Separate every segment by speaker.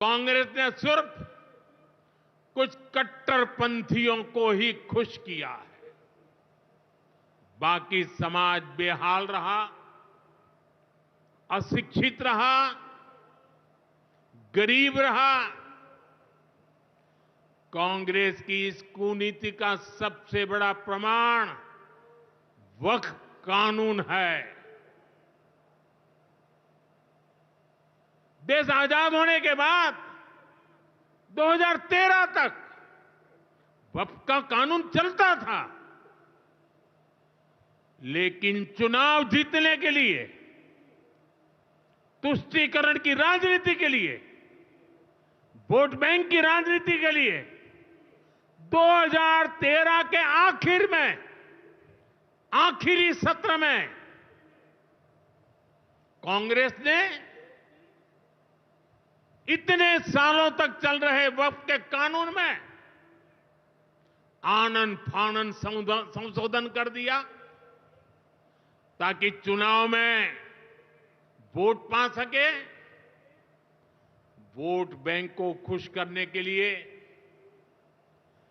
Speaker 1: कांग्रेस ने सिर्फ कुछ कट्टरपंथियों को ही खुश किया है। बाकी समाज बेहाल रहा, अशिक्षित रहा, गरीब रहा। कांग्रेस की इस कुनीति का सबसे बड़ा प्रमाण वक्फ कानून है। देश आजाद होने के बाद 2013 तक वक्फ का कानून चलता था, लेकिन चुनाव जीतने के लिए, तुष्टीकरण की राजनीति के लिए, वोट बैंक की राजनीति के लिए 2013 के आखिर में, आखिरी सत्र में कांग्रेस ने इतने सालों तक चल रहे वक्फ के कानून में आनन फानन संशोधन कर दिया ताकि चुनाव में वोट पा सके। वोट बैंक को खुश करने के लिए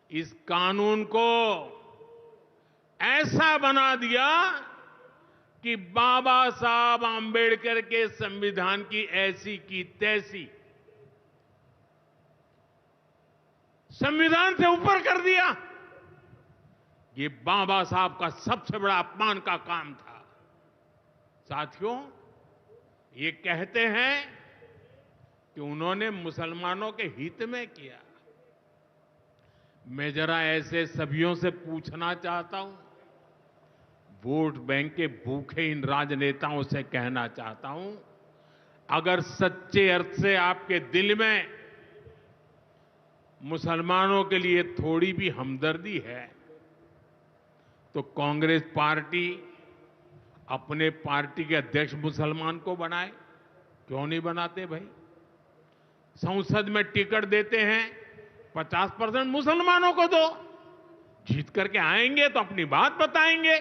Speaker 1: इस कानून को ऐसा बना दिया कि बाबा साहब आंबेडकर के संविधान की ऐसी की तैसी संविधान से ऊपर कर दिया। ये बाबा साहब का सबसे बड़ा अपमान का काम था। साथियों, ये कहते हैं कि उन्होंने मुसलमानों के हित में किया। मैं जरा ऐसे सभियों से पूछना चाहता हूं, वोट बैंक के भूखे इन राजनेताओं से कहना चाहता हूं, अगर सच्चे अर्थ से आपके दिल में मुसलमानों के लिए थोड़ी भी हमदर्दी है तो कांग्रेस पार्टी अपने पार्टी के अध्यक्ष मुसलमान को बनाए। क्यों नहीं बनाते भाई? संसद में टिकट देते हैं, 50% मुसलमानों को दो। जीत करके आएंगे तो अपनी बात बताएंगे,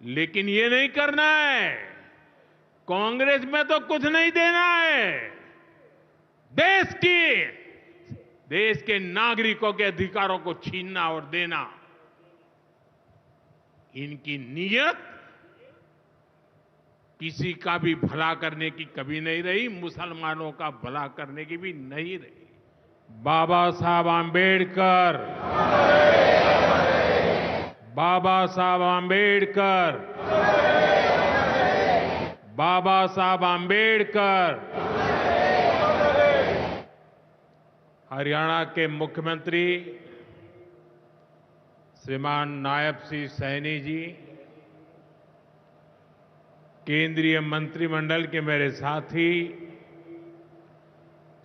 Speaker 1: लेकिन ये नहीं करना है। कांग्रेस में तो कुछ नहीं देना है। देश के नागरिकों के अधिकारों को छीनना और देना, इनकी नीयत किसी का भी भला करने की कभी नहीं रही, मुसलमानों का भला करने की भी नहीं रही। बाबा साहब आंबेडकर, बाबा साहब आंबेडकर, बाबा साहब आंबेडकर। हरियाणा के मुख्यमंत्री श्रीमान नायब सिंह सैनी जी, केंद्रीय मंत्रिमंडल के मेरे साथी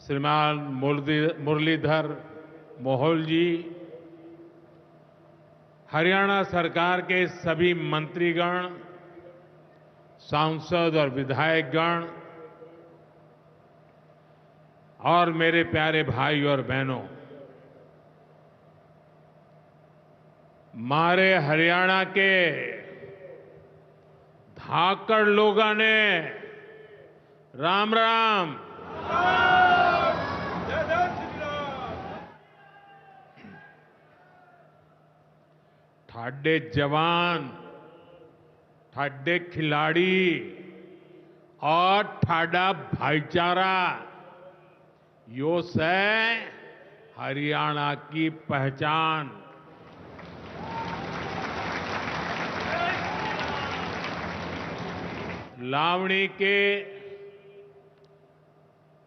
Speaker 1: श्रीमान मुरलीधर मोहोल जी, हरियाणा सरकार के सभी मंत्रीगण, सांसद और विधायकगण और मेरे प्यारे भाई और बहनों, मारे हरियाणा के धाकड़ लोगों ने राम राम। ठाडे जवान, ठाडे खिलाड़ी और ठाडा भाईचारा, यो से हरियाणा की पहचान। लावणी के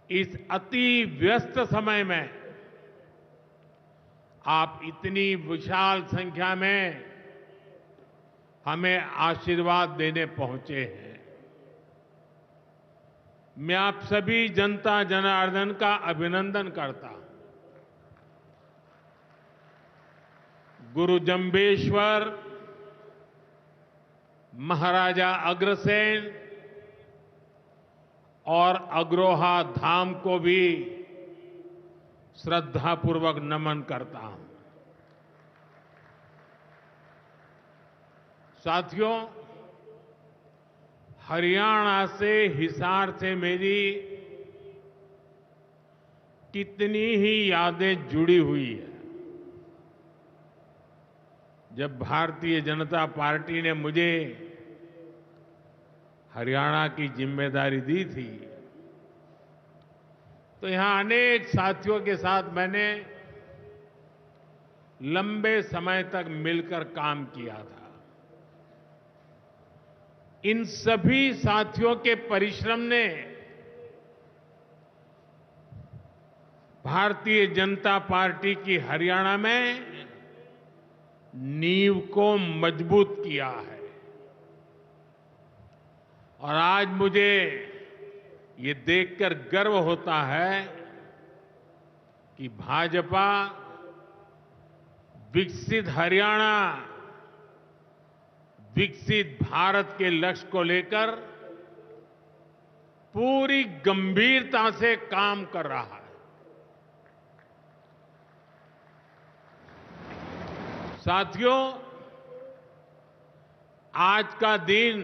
Speaker 1: इस अति व्यस्त समय में आप इतनी विशाल संख्या में हमें आशीर्वाद देने पहुंचे हैं। मैं आप सभी जनता जनार्दन का अभिनंदन करता हूं। गुरु जंबेश्वर, महाराजा अग्रसेन और अग्रोहा धाम को भी श्रद्धापूर्वक नमन करता हूं। साथियों, हरियाणा से, हिसार से मेरी कितनी ही यादें जुड़ी हुई है। जब भारतीय जनता पार्टी ने मुझे हरियाणा की जिम्मेदारी दी थी, तो यहां अनेक साथियों के साथ मैंने लंबे समय तक मिलकर काम किया था। इन सभी साथियों के परिश्रम ने भारतीय जनता पार्टी की हरियाणा में नींव को मजबूत किया है। और आज मुझे ये देखकर गर्व होता है कि भाजपा विकसित हरियाणा, विकसित भारत के लक्ष्य को लेकर पूरी गंभीरता से काम कर रहा है। साथियों, आज का दिन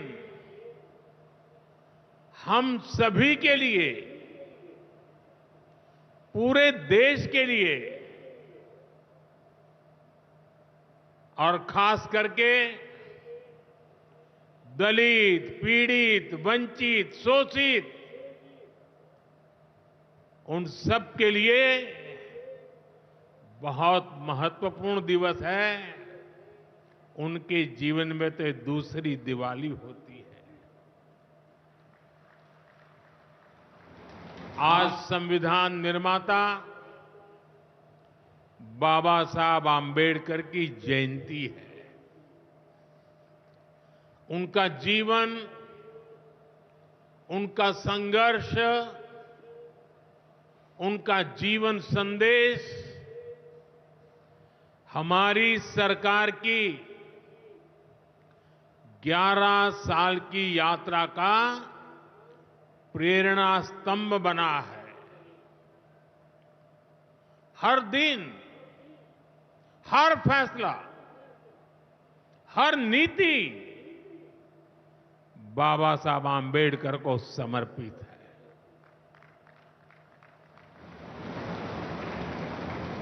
Speaker 1: हम सभी के लिए, पूरे देश के लिए और खास करके दलित, पीड़ित, वंचित, शोषित, उन सब के लिए बहुत महत्वपूर्ण दिवस है। उनके जीवन में तो एक दूसरी दिवाली होती है। आज संविधान निर्माता बाबा साहब आंबेडकर की जयंती है। उनका जीवन, उनका संघर्ष, उनका जीवन संदेश हमारी सरकार की 11 साल की यात्रा का प्रेरणा स्तंभ बना है। हर दिन, हर फैसला, हर नीति बाबा साहब आंबेडकर को समर्पित है।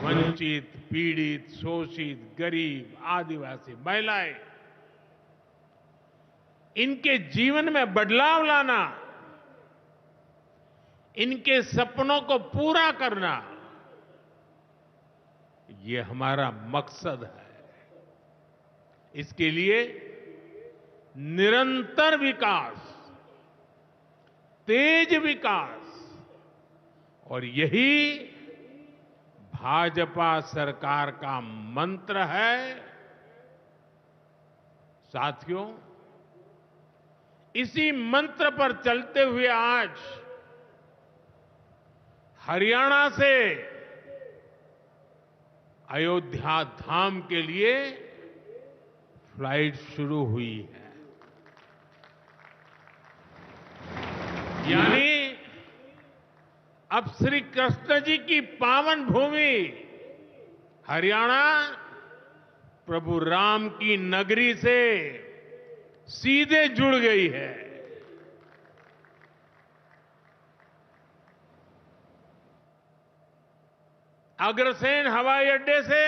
Speaker 1: वंचित, पीड़ित, शोषित, गरीब, आदिवासी, महिलाएं, इनके जीवन में बदलाव लाना, इनके सपनों को पूरा करना, ये हमारा मकसद है। इसके लिए निरंतर विकास, तेज विकास, और यही भाजपा सरकार का मंत्र है। साथियों, इसी मंत्र पर चलते हुए आज हरियाणा से अयोध्या धाम के लिए फ्लाइट शुरू हुई है। यानी अब श्री कृष्ण जी की पावन भूमि हरियाणा प्रभु राम की नगरी से सीधे जुड़ गई है। अग्रसेन हवाई अड्डे से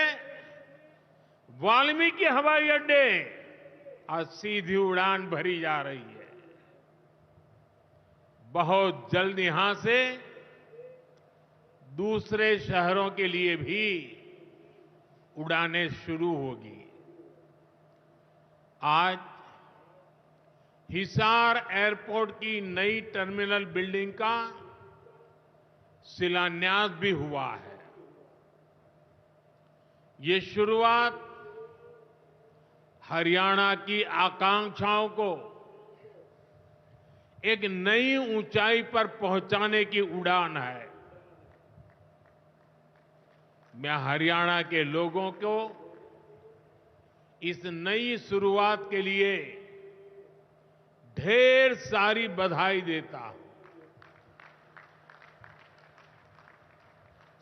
Speaker 1: वाल्मीकि हवाई अड्डे आज सीधी उड़ान भरी जा रही है। बहुत जल्द यहां से दूसरे शहरों के लिए भी उड़ानें शुरू होगी। आज हिसार एयरपोर्ट की नई टर्मिनल बिल्डिंग का शिलान्यास भी हुआ है। ये शुरुआत हरियाणा की आकांक्षाओं को एक नई ऊंचाई पर पहुंचाने की उड़ान है। मैं हरियाणा के लोगों को इस नई शुरुआत के लिए ढेर सारी बधाई देता हूं।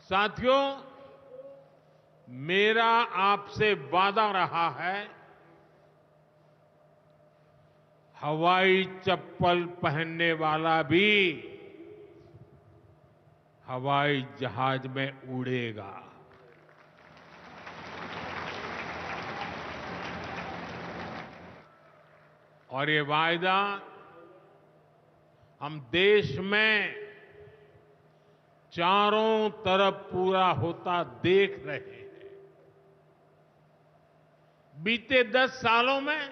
Speaker 1: साथियों, मेरा आपसे वादा रहा है, हवाई चप्पल पहनने वाला भी हवाई जहाज में उड़ेगा। और ये वायदा हम देश में चारों तरफ पूरा होता देख रहे हैं। बीते 10 सालों में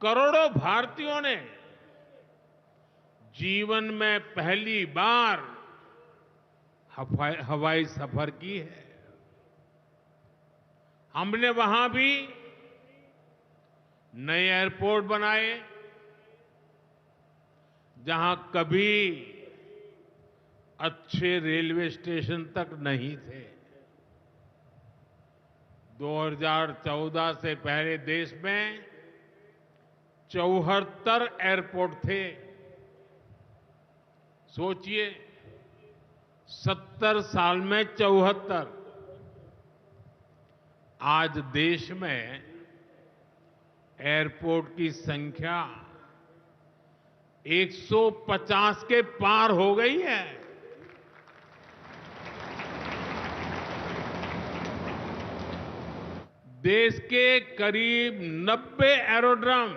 Speaker 1: करोड़ों भारतीयों ने जीवन में पहली बार हवाई सफर की है। हमने वहां भी नए एयरपोर्ट बनाए जहां कभी अच्छे रेलवे स्टेशन तक नहीं थे। 2014 से पहले देश में 74 एयरपोर्ट थे। सोचिए, 70 साल में 74। आज देश में एयरपोर्ट की संख्या 150 के पार हो गई है। देश के करीब 90 एरोड्रम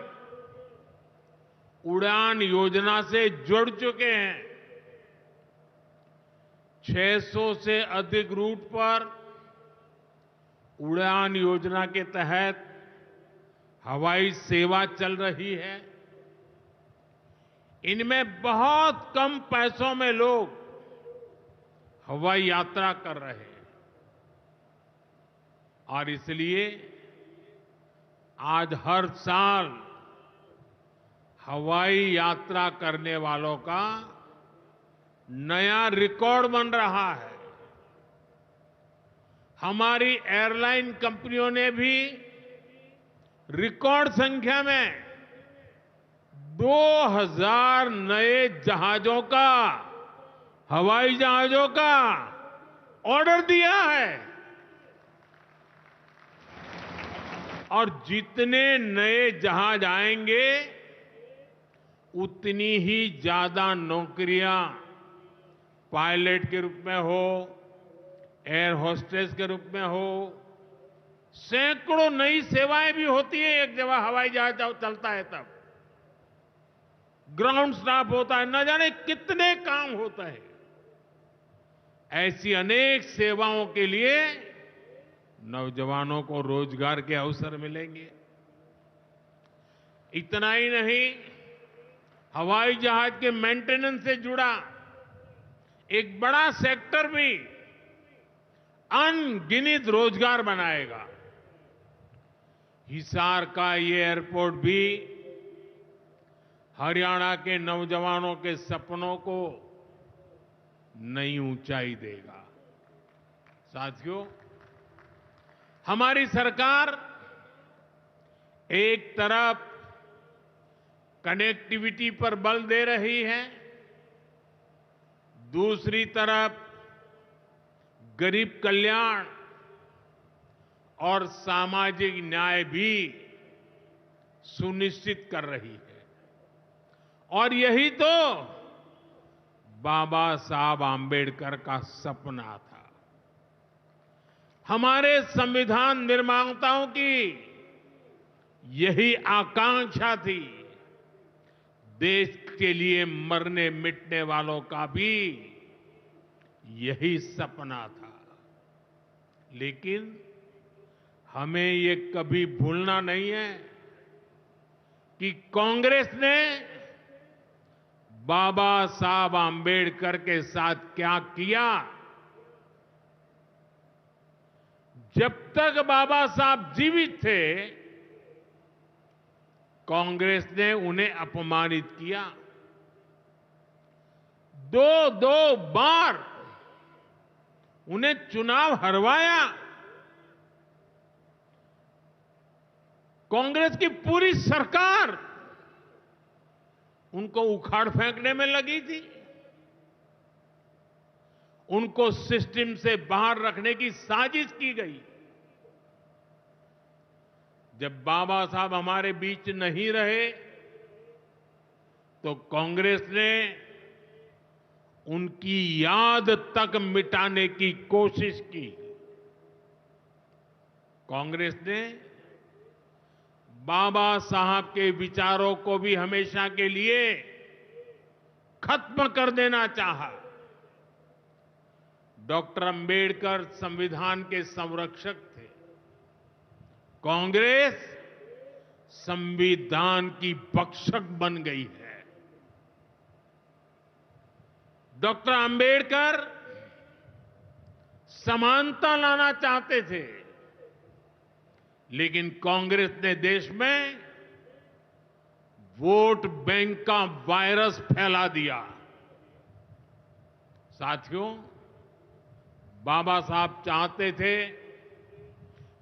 Speaker 1: उड़ान योजना से जुड़ चुके हैं। 600 से अधिक रूट पर उड़ान योजना के तहत हवाई सेवा चल रही है। इनमें बहुत कम पैसों में लोग हवाई यात्रा कर रहे हैं और इसलिए आज हर साल हवाई यात्रा करने वालों का नया रिकॉर्ड बन रहा है। हमारी एयरलाइन कंपनियों ने भी रिकॉर्ड संख्या में 2000 नए जहाजों का, हवाई जहाजों का ऑर्डर दिया है। और जितने नए जहाज आएंगे उतनी ही ज्यादा नौकरियां पायलट के रूप में हो, एयर होस्टेस के रूप में हो, सैकड़ों नई सेवाएं भी होती है। एक जगह हवाई जहाज चलता है तब ग्राउंड स्टाफ होता है, न जाने कितने काम होता है। ऐसी अनेक सेवाओं के लिए नौजवानों को रोजगार के अवसर मिलेंगे। इतना ही नहीं, हवाई जहाज के मेंटेनेंस से जुड़ा एक बड़ा सेक्टर भी अनगिनत रोजगार बनाएगा। हिसार का ये एयरपोर्ट भी हरियाणा के नौजवानों के सपनों को नई ऊंचाई देगा। साथियों, हमारी सरकार एक तरफ कनेक्टिविटी पर बल दे रही है, दूसरी तरफ गरीब कल्याण और सामाजिक न्याय भी सुनिश्चित कर रही है। और यही तो बाबा साहब आंबेडकर का सपना था। हमारे संविधान निर्माताओं की यही आकांक्षा थी। देश के लिए मरने मिटने वालों का भी यही सपना था। लेकिन हमें ये कभी भूलना नहीं है कि कांग्रेस ने बाबा साहब आंबेडकर के साथ क्या किया। जब तक बाबा साहब जीवित थे, कांग्रेस ने उन्हें अपमानित किया। दो बार उन्हें चुनाव हरवाया। कांग्रेस की पूरी सरकार उनको उखाड़ फेंकने में लगी थी। उनको सिस्टम से बाहर रखने की साजिश की गई। जब बाबा साहब हमारे बीच नहीं रहे तो कांग्रेस ने उनकी याद तक मिटाने की कोशिश की। कांग्रेस ने बाबा साहब के विचारों को भी हमेशा के लिए खत्म कर देना चाहा। डॉक्टर अंबेडकर संविधान के संरक्षक थे। कांग्रेस संविधान की भक्षक बन गई है। डॉक्टर अंबेडकर समानता लाना चाहते थे, लेकिन कांग्रेस ने देश में वोट बैंक का वायरस फैला दिया। साथियों, बाबा साहब चाहते थे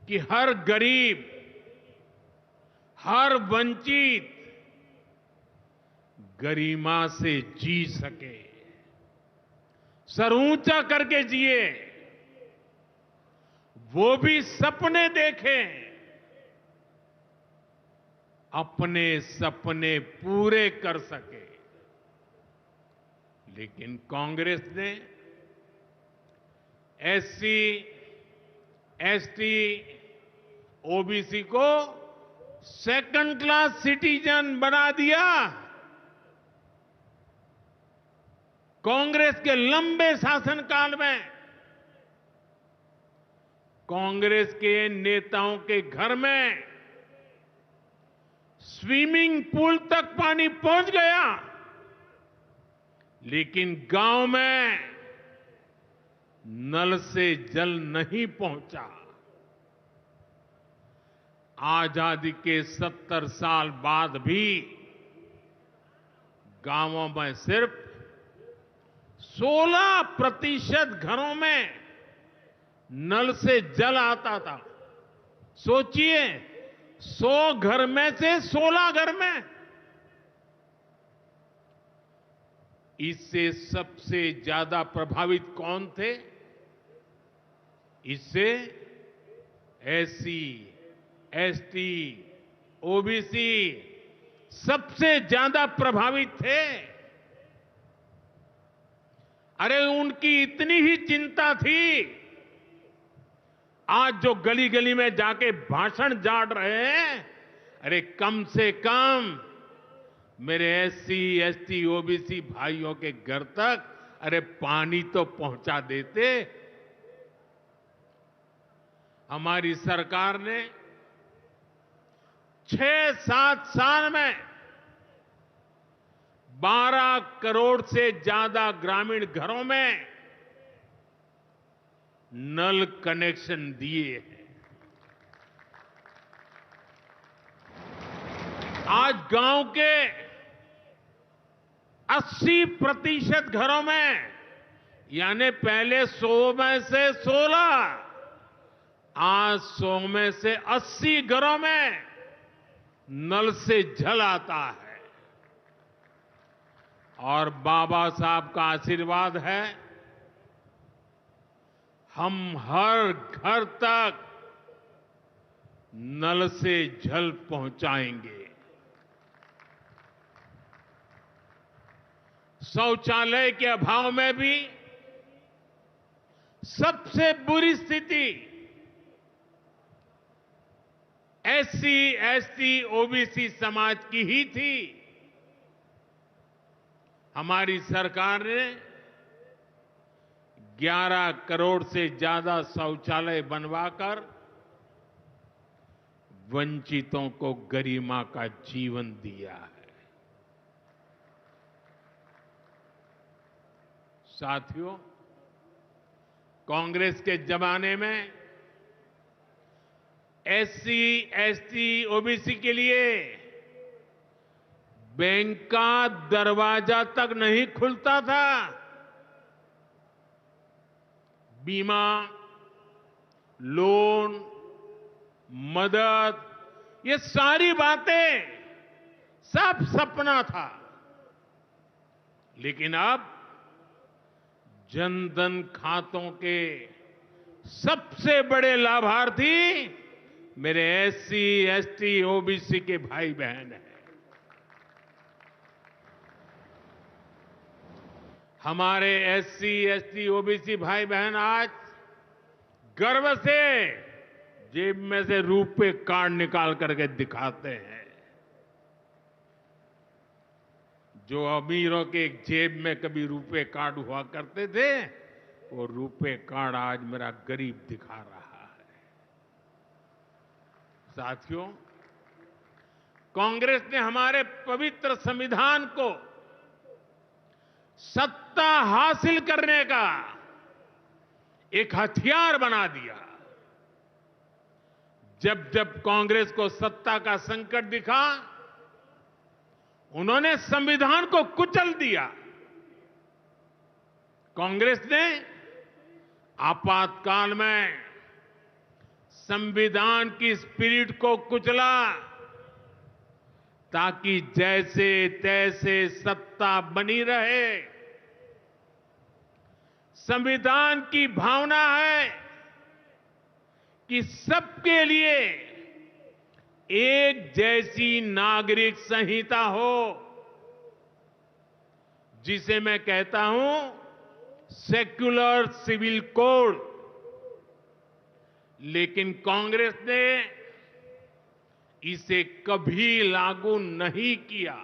Speaker 1: कि हर गरीब, हर वंचित गरिमा से जी सके, सर ऊंचा करके जिए, वो भी सपने देखें, अपने सपने पूरे कर सके। लेकिन कांग्रेस ने एससी, एसटी, ओबीसी को सेकंड क्लास सिटीजन बना दिया। कांग्रेस के लंबे शासनकाल में कांग्रेस के नेताओं के घर में स्विमिंग पूल तक पानी पहुंच गया, लेकिन गांव में नल से जल नहीं पहुंचा। आजादी के 70 साल बाद भी गांवों में सिर्फ 16% घरों में नल से जल आता था। सोचिए, 100 घर में से 16 घर में। इससे सबसे ज्यादा प्रभावित कौन थे? इससे एससी, एसटी, ओबीसी सबसे ज्यादा प्रभावित थे। अरे उनकी इतनी ही चिंता थी, आज जो गली गली में जाके भाषण झाड़ रहे हैं, अरे कम से कम मेरे एससी, एसटी, ओबीसी भाइयों के घर तक अरे पानी तो पहुंचा देते। हमारी सरकार ने 6-7 साल में 12 करोड़ से ज्यादा ग्रामीण घरों में नल कनेक्शन दिए हैं। आज गांव के 80% घरों में, यानी पहले 100 में से 16, आज 100 में से 80 घरों में नल से जल आता है। और बाबा साहब का आशीर्वाद है, हम हर घर तक नल से जल पहुंचाएंगे। शौचालय के अभाव में भी सबसे बुरी स्थिति एससी, एसटी, ओबीसी समाज की ही थी। हमारी सरकार ने 11 करोड़ से ज्यादा शौचालय बनवाकर वंचितों को गरिमा का जीवन दिया है। साथियों, कांग्रेस के जमाने में एससी, एसटी, ओबीसी के लिए बैंक का दरवाजा तक नहीं खुलता था। बीमा, लोन, मदद, ये सारी बातें सब सपना था। लेकिन अब जनधन खातों के सबसे बड़े लाभार्थी मेरे एससी, एसटी, ओबीसी के भाई बहन हैं। हमारे एससी, एसटी, ओबीसी भाई बहन आज गर्व से जेब में से रुपए कार्ड निकाल करके दिखाते हैं। जो अमीरों के जेब में कभी रुपए कार्ड हुआ करते थे, वो रुपए कार्ड आज मेरा गरीब दिखा रहा है। साथियों, कांग्रेस ने हमारे पवित्र संविधान को सत्ता हासिल करने का एक हथियार बना दिया। जब जब कांग्रेस को सत्ता का संकट दिखा, उन्होंने संविधान को कुचल दिया। कांग्रेस ने आपातकाल में संविधान की स्पिरिट को कुचला, ताकि जैसे तैसे सत्ता बनी रहे। संविधान की भावना है कि सबके लिए एक जैसी नागरिक संहिता हो, जिसे मैं कहता हूं सेक्युलर सिविल कोड। लेकिन कांग्रेस ने इसे कभी लागू नहीं किया।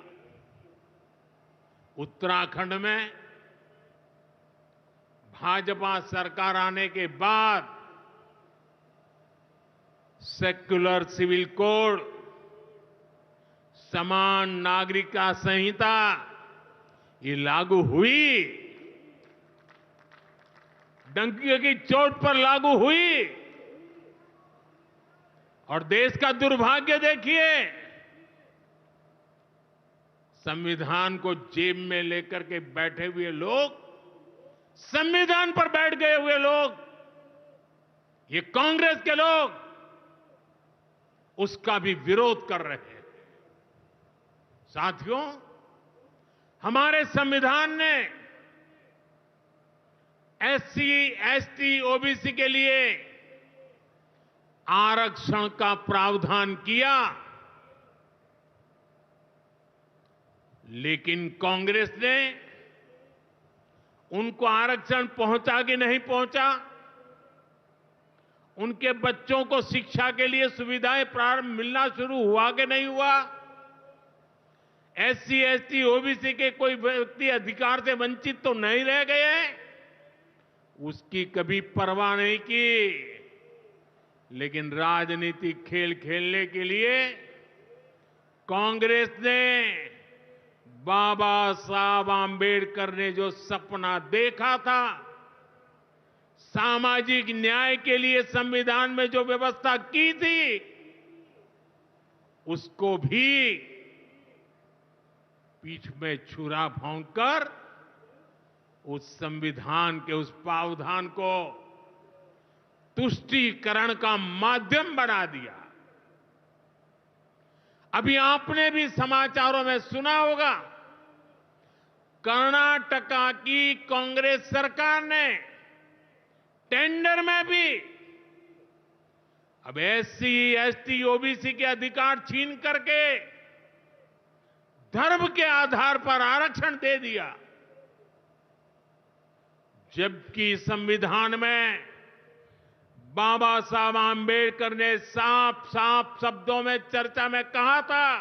Speaker 1: उत्तराखंड में भाजपा सरकार आने के बाद सेक्युलर सिविल कोड, समान नागरिकता संहिता, ये लागू हुई। डंकी की चोट पर लागू हुई। और देश का दुर्भाग्य देखिए, संविधान को जेब में लेकर के बैठे हुए लोग, संविधान पर बैठ गए हुए लोग, ये कांग्रेस के लोग उसका भी विरोध कर रहे हैं। साथियों, हमारे संविधान ने एससी, एसटी, ओबीसी के लिए आरक्षण का प्रावधान किया, लेकिन कांग्रेस ने उनको आरक्षण पहुंचा कि नहीं पहुंचा, उनके बच्चों को शिक्षा के लिए सुविधाएं प्रारंभ मिलना शुरू हुआ कि नहीं हुआ, एससी, एसटी, ओबीसी के कोई व्यक्ति अधिकार से वंचित तो नहीं रह गए, उसकी कभी परवाह नहीं की। लेकिन राजनीतिक खेल खेलने के लिए कांग्रेस ने बाबा साहब आंबेडकर ने जो सपना देखा था, सामाजिक न्याय के लिए संविधान में जो व्यवस्था की थी, उसको भी पीठ में छुरा भोंककर उस संविधान के उस प्रावधान को तुष्टीकरण का माध्यम बना दिया। अभी आपने भी समाचारों में सुना होगा, कर्नाटका की कांग्रेस सरकार ने टेंडर में भी अब एससी, एसटी, ओबीसी के अधिकार छीन करके धर्म के आधार पर आरक्षण दे दिया। जबकि संविधान में बाबा साहब आंबेडकर ने साफ साफ शब्दों में चर्चा में कहा था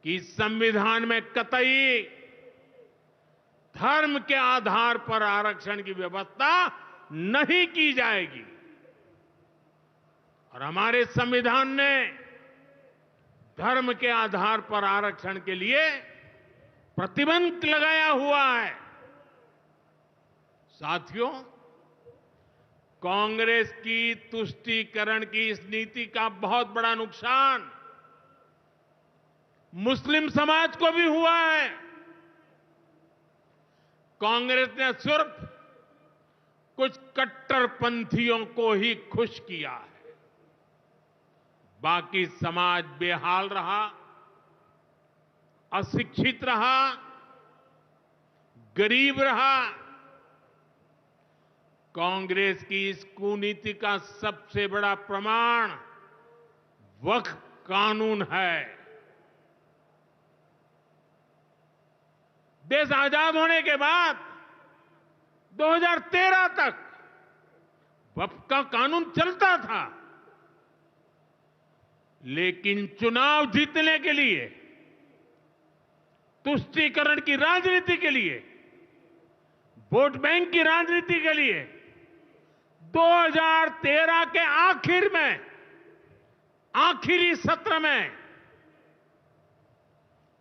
Speaker 1: कि संविधान में कतई धर्म के आधार पर आरक्षण की व्यवस्था नहीं की जाएगी। और हमारे संविधान ने धर्म के आधार पर आरक्षण के लिए प्रतिबंध लगाया हुआ है। साथियों, कांग्रेस की तुष्टीकरण की इस नीति का बहुत बड़ा नुकसान मुस्लिम समाज को भी हुआ है। कांग्रेस ने सिर्फ कुछ कट्टरपंथियों को ही खुश किया है, बाकी समाज बेहाल रहा, अशिक्षित रहा, गरीब रहा। कांग्रेस की इस कुनीति का सबसे बड़ा प्रमाण वक्फ कानून है। देश आजाद होने के बाद 2013 तक वक्फ का कानून चलता था, लेकिन चुनाव जीतने के लिए, तुष्टीकरण की राजनीति के लिए, वोट बैंक की राजनीति के लिए 2013 के आखिर में, आखिरी सत्र में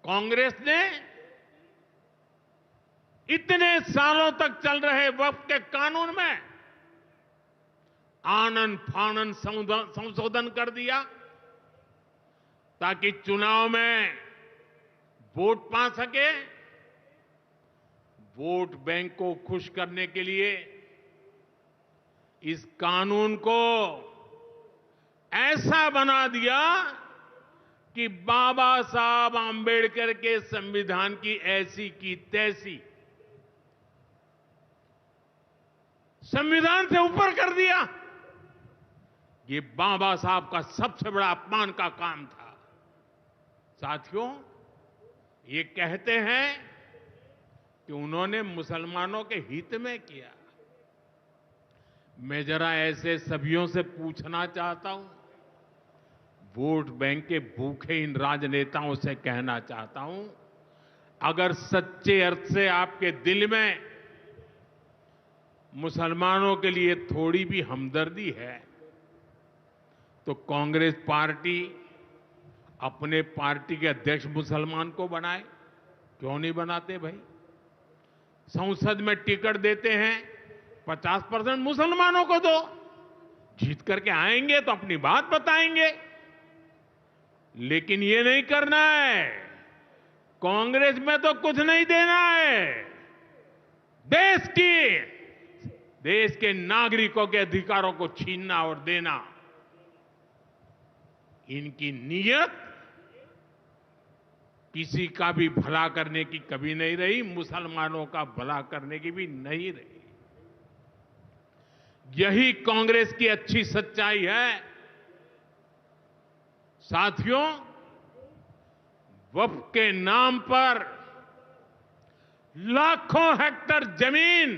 Speaker 1: कांग्रेस ने इतने सालों तक चल रहे वक्फ के कानून में आनन फानन संशोधन कर दिया ताकि चुनाव में वोट पा सके। वोट बैंक को खुश करने के लिए इस कानून को ऐसा बना दिया कि बाबा साहब आंबेडकर के संविधान की ऐसी की तैसी, संविधान से ऊपर कर दिया। ये बाबा साहब का सबसे बड़ा अपमान का काम था। साथियों, ये कहते हैं कि उन्होंने मुसलमानों के हित में किया। मैं जरा ऐसे सभियों से पूछना चाहता हूं, वोट बैंक के भूखे इन राजनेताओं से कहना चाहता हूं, अगर सच्चे अर्थ से आपके दिल में मुसलमानों के लिए थोड़ी भी हमदर्दी है तो कांग्रेस पार्टी अपने पार्टी के अध्यक्ष मुसलमान को बनाए। क्यों नहीं बनाते भाई? संसद में टिकट देते हैं, 50% मुसलमानों को दो। जीत करके आएंगे तो अपनी बात बताएंगे, लेकिन ये नहीं करना है। कांग्रेस में तो कुछ नहीं देना है। देश के नागरिकों के अधिकारों को छीनना और देना, इनकी नीयत किसी का भी भला करने की कभी नहीं रही, मुसलमानों का भला करने की भी नहीं रही। यही कांग्रेस की अच्छी सच्चाई है। साथियों, वक्फ के नाम पर लाखों हेक्टेयर जमीन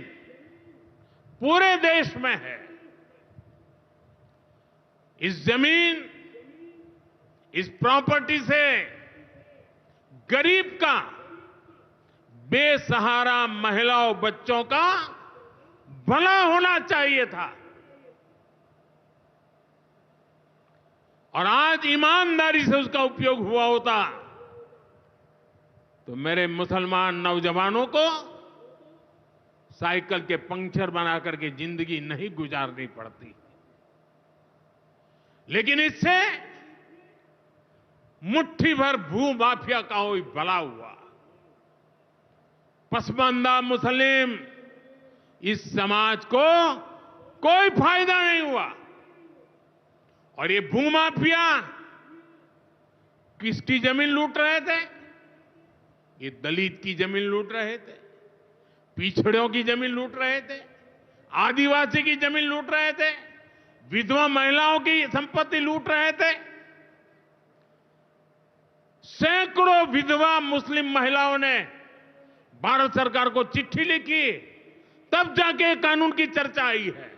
Speaker 1: पूरे देश में है। इस जमीन, इस प्रॉपर्टी से गरीब का, बेसहारा महिलाओं बच्चों का भला होना चाहिए था। और आज ईमानदारी से उसका उपयोग हुआ होता तो मेरे मुसलमान नौजवानों को साइकिल के पंक्चर बना करके जिंदगी नहीं गुजारनी पड़ती। लेकिन इससे मुट्ठी भर भू माफिया का कोई भला हुआ। पसमानदा मुस्लिम इस समाज को कोई फायदा नहीं हुआ। और ये भूमाफिया किसकी जमीन लूट रहे थे? ये दलित की जमीन लूट रहे थे, पिछड़ों की जमीन लूट रहे थे, आदिवासी की जमीन लूट रहे थे, विधवा महिलाओं की संपत्ति लूट रहे थे। सैकड़ों विधवा मुस्लिम महिलाओं ने भारत सरकार को चिट्ठी लिखी, तब जाके कानून की चर्चा आई है।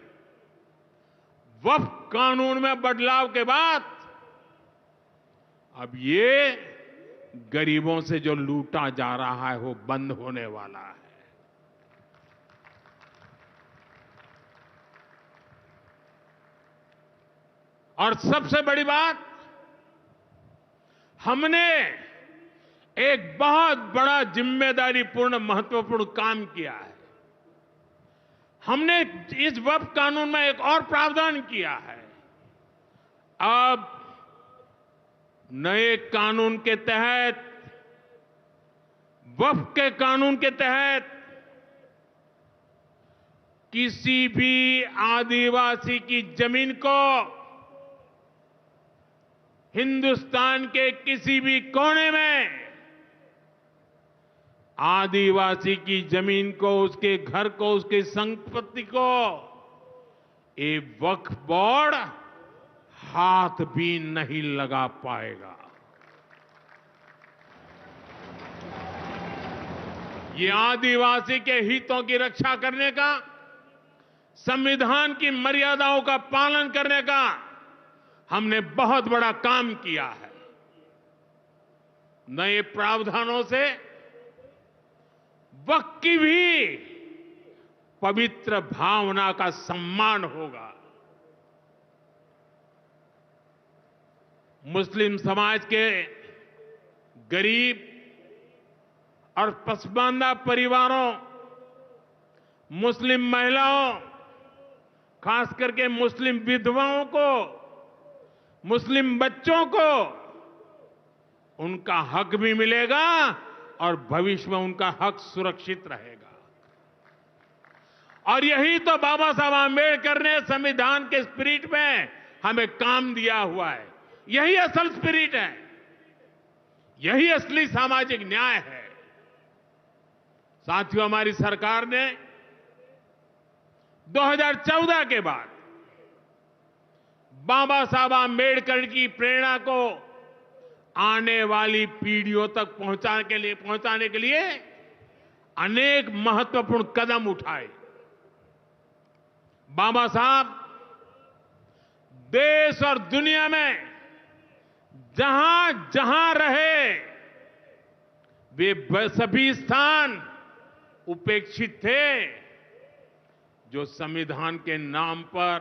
Speaker 1: वक्फ कानून में बदलाव के बाद अब ये गरीबों से जो लूटा जा रहा है वो बंद होने वाला है। और सबसे बड़ी बात, हमने एक बहुत बड़ा जिम्मेदारीपूर्ण महत्वपूर्ण काम किया है। हमने इस वक्फ कानून में एक और प्रावधान किया है। अब नए कानून के तहत, वक्फ के कानून के तहत किसी भी आदिवासी की जमीन को हिंदुस्तान के किसी भी कोने में, आदिवासी की जमीन को, उसके घर को, उसकी संपत्ति को ये वक्फ बोर्ड हाथ भी नहीं लगा पाएगा। ये आदिवासी के हितों की रक्षा करने का, संविधान की मर्यादाओं का पालन करने का हमने बहुत बड़ा काम किया है। नए प्रावधानों से वक्त की भी पवित्र भावना का सम्मान होगा। मुस्लिम समाज के गरीब और पसमानदा परिवारों, मुस्लिम महिलाओं, खास करके मुस्लिम विधवाओं को, मुस्लिम बच्चों को उनका हक भी मिलेगा और भविष्य में उनका हक सुरक्षित रहेगा। और यही तो बाबा साहब आंबेडकर ने संविधान के स्पिरिट में हमें काम दिया हुआ है। यही असल स्पिरिट है, यही असली सामाजिक न्याय है। साथियों, हमारी सरकार ने 2014 के बाद बाबा साहब आंबेडकर की प्रेरणा को आने वाली पीढ़ियों तक पहुंचाने के लिए अनेक महत्वपूर्ण कदम उठाए। बाबा साहब देश और दुनिया में जहां जहां रहे, वे सभी स्थान उपेक्षित थे। जो संविधान के नाम पर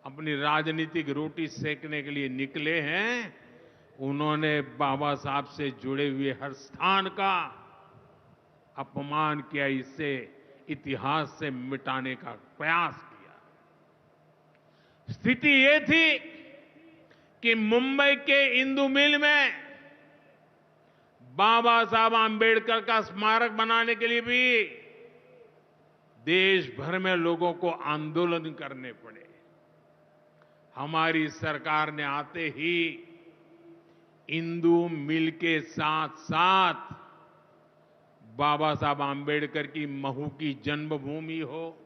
Speaker 1: अपनी राजनीतिक रोटी सेकने के लिए निकले हैं, उन्होंने बाबा साहब से जुड़े हुए हर स्थान का अपमान किया, इसे इतिहास से मिटाने का प्रयास किया। स्थिति ये थी कि मुंबई के इंदु मिल में बाबा साहब आंबेडकर का स्मारक बनाने के लिए भी देश भर में लोगों को आंदोलन करने पड़े। हमारी सरकार ने आते ही इंदु मिल के साथ साथ बाबा साहब आंबेडकर की महू की जन्मभूमि हो,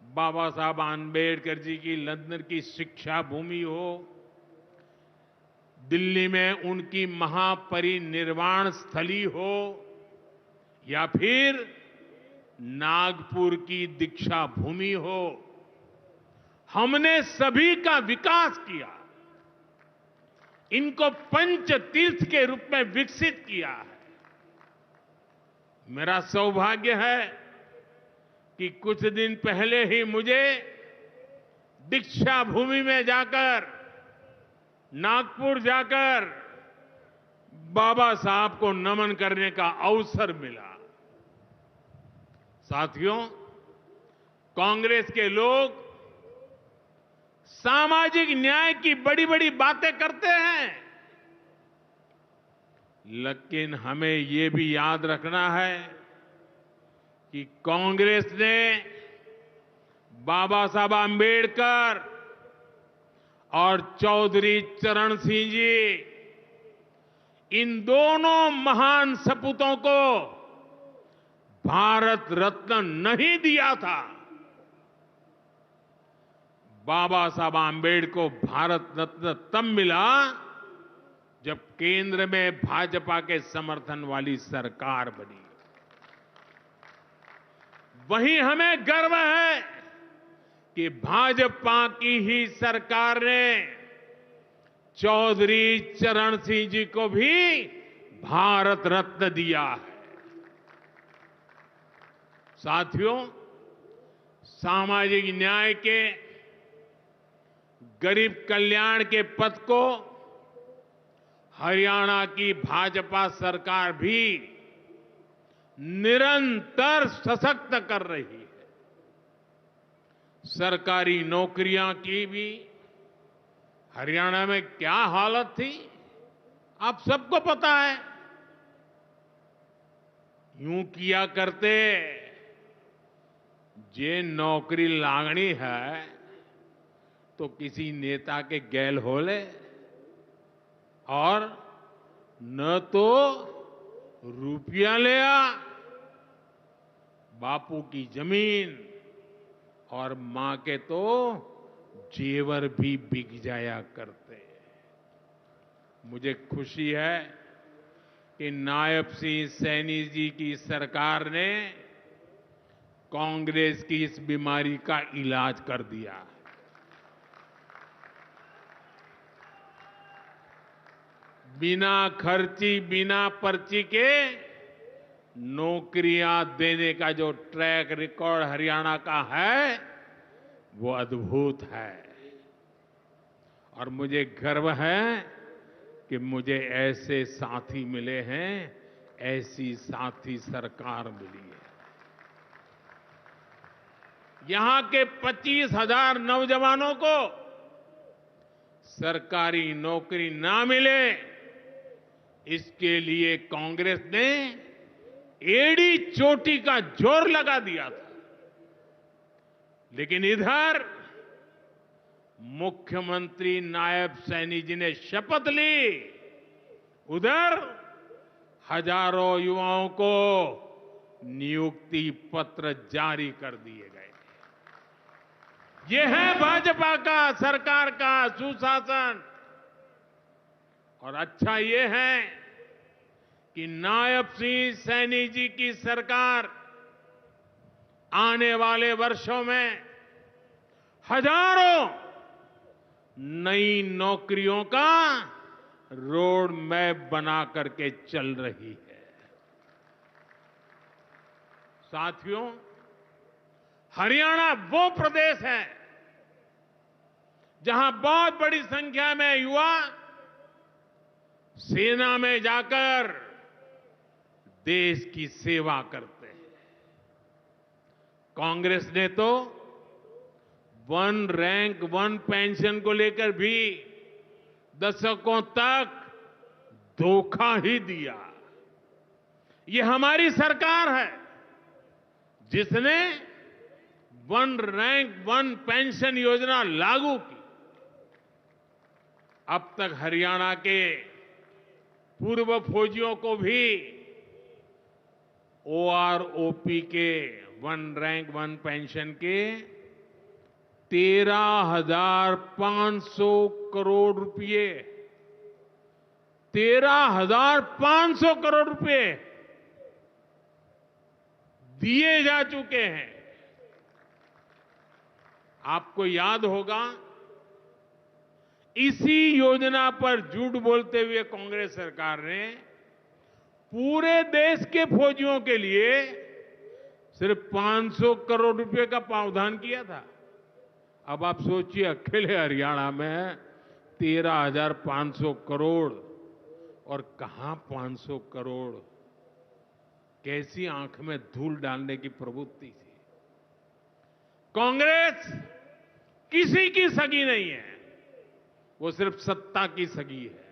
Speaker 1: बाबा साहब आंबेडकर जी की लंदन की शिक्षा भूमि हो, दिल्ली में उनकी महापरिनिर्वाण स्थली हो, या फिर नागपुर की दीक्षा भूमि हो, हमने सभी का विकास किया। इनको पंच तीर्थ के रूप में विकसित किया है। मेरा सौभाग्य है कि कुछ दिन पहले ही मुझे दीक्षा भूमि में जाकर, नागपुर जाकर बाबा साहब को नमन करने का अवसर मिला। साथियों, कांग्रेस के लोग सामाजिक न्याय की बड़ी बड़ी बातें करते हैं, लेकिन हमें ये भी याद रखना है कि कांग्रेस ने बाबा साहब आंबेडकर और चौधरी चरण सिंह जी, इन दोनों महान सपूतों को भारत रत्न नहीं दिया था। बाबा साहब आंबेडकर को भारत रत्न तब मिला जब केंद्र में भाजपा के समर्थन वाली सरकार बनी। वहीं हमें गर्व है कि भाजपा की ही सरकार ने चौधरी चरण सिंह जी को भी भारत रत्न दिया है। साथियों, सामाजिक न्याय के, गरीब कल्याण के पथ को हरियाणा की भाजपा सरकार भी निरंतर सशक्त कर रही है। सरकारी नौकरियां की भी हरियाणा में क्या हालत थी, आप सबको पता है। यूं किया करते, जे नौकरी लागनी है तो किसी नेता के गैल हो ले, और न तो रुपया ले आ, बापू की जमीन और मां के तो जेवर भी बिक जाया करते। मुझे खुशी है कि नायब सिंह सैनी जी की सरकार ने कांग्रेस की इस बीमारी का इलाज कर दिया। बिना खर्ची, बिना पर्ची के नौकरियां देने का जो ट्रैक रिकॉर्ड हरियाणा का है, वो अद्भुत है। और मुझे गर्व है कि मुझे ऐसे साथी मिले हैं, ऐसी साथी सरकार मिली है। यहां के 25,000 नौजवानों को सरकारी नौकरी ना मिले, इसके लिए कांग्रेस ने एड़ी चोटी का जोर लगा दिया था। लेकिन इधर मुख्यमंत्री नायब सैनी जी ने शपथ ली, उधर हजारों युवाओं को नियुक्ति पत्र जारी कर दिए गए। ये है भाजपा का, सरकार का सुशासन। और अच्छा ये है कि नायब सिंह सैनी जी की सरकार आने वाले वर्षों में हजारों नई नौकरियों का रोड मैप बना करके चल रही है। साथियों, हरियाणा वो प्रदेश है जहां बहुत बड़ी संख्या में युवा सेना में जाकर देश की सेवा करते हैं। कांग्रेस ने तो वन रैंक वन पेंशन को लेकर भी दशकों तक धोखा ही दिया। ये हमारी सरकार है जिसने वन रैंक वन पेंशन योजना लागू की। अब तक हरियाणा के पूर्व फौजियों को भी OROP के वन रैंक वन पेंशन के 13,500 करोड़ रुपए 13,500 करोड़ रुपए दिए जा चुके हैं। आपको याद होगा, इसी योजना पर झूठ बोलते हुए कांग्रेस सरकार ने पूरे देश के फौजियों के लिए सिर्फ 500 करोड़ रुपए का प्रावधान किया था। अब आप सोचिए, अकेले हरियाणा में 13,500 करोड़, और कहां 500 करोड़, कैसी आंख में धूल डालने की प्रवृत्ति थी। कांग्रेस किसी की सगी नहीं है, वो सिर्फ सत्ता की सगी है।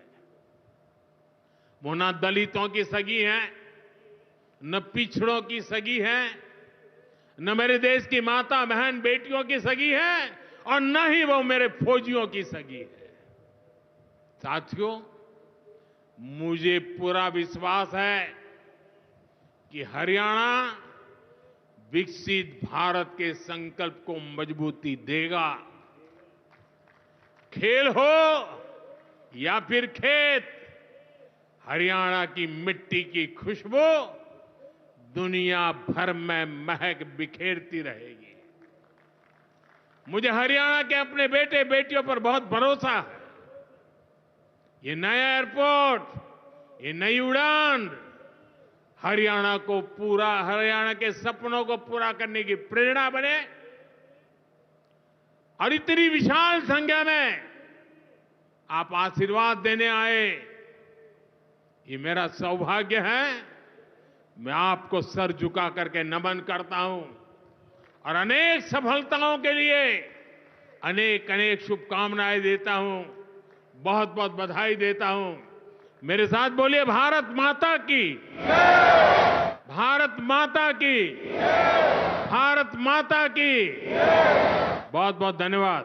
Speaker 1: वो न दलितों की सगी है, न पिछड़ों की सगी है, न मेरे देश की माता बहन बेटियों की सगी है, और न ही वो मेरे फौजियों की सगी है। साथियों, मुझे पूरा विश्वास है कि हरियाणा विकसित भारत के संकल्प को मजबूती देगा। खेल हो या फिर खेत, हरियाणा की मिट्टी की खुशबू दुनिया भर में महक बिखेरती रहेगी। मुझे हरियाणा के अपने बेटे बेटियों पर बहुत भरोसा है। ये नया एयरपोर्ट, ये नई उड़ान हरियाणा के सपनों को पूरा करने की प्रेरणा बने। और इतनी विशाल संख्या में आप आशीर्वाद देने आए, ये मेरा सौभाग्य है। मैं आपको सर झुका करके नमन करता हूं और अनेक सफलताओं के लिए अनेक अनेक शुभकामनाएं देता हूं, बहुत बहुत बधाई देता हूं। मेरे साथ बोलिए, भारत माता की, भारत माता की, भारत माता की। बहुत बहुत धन्यवाद।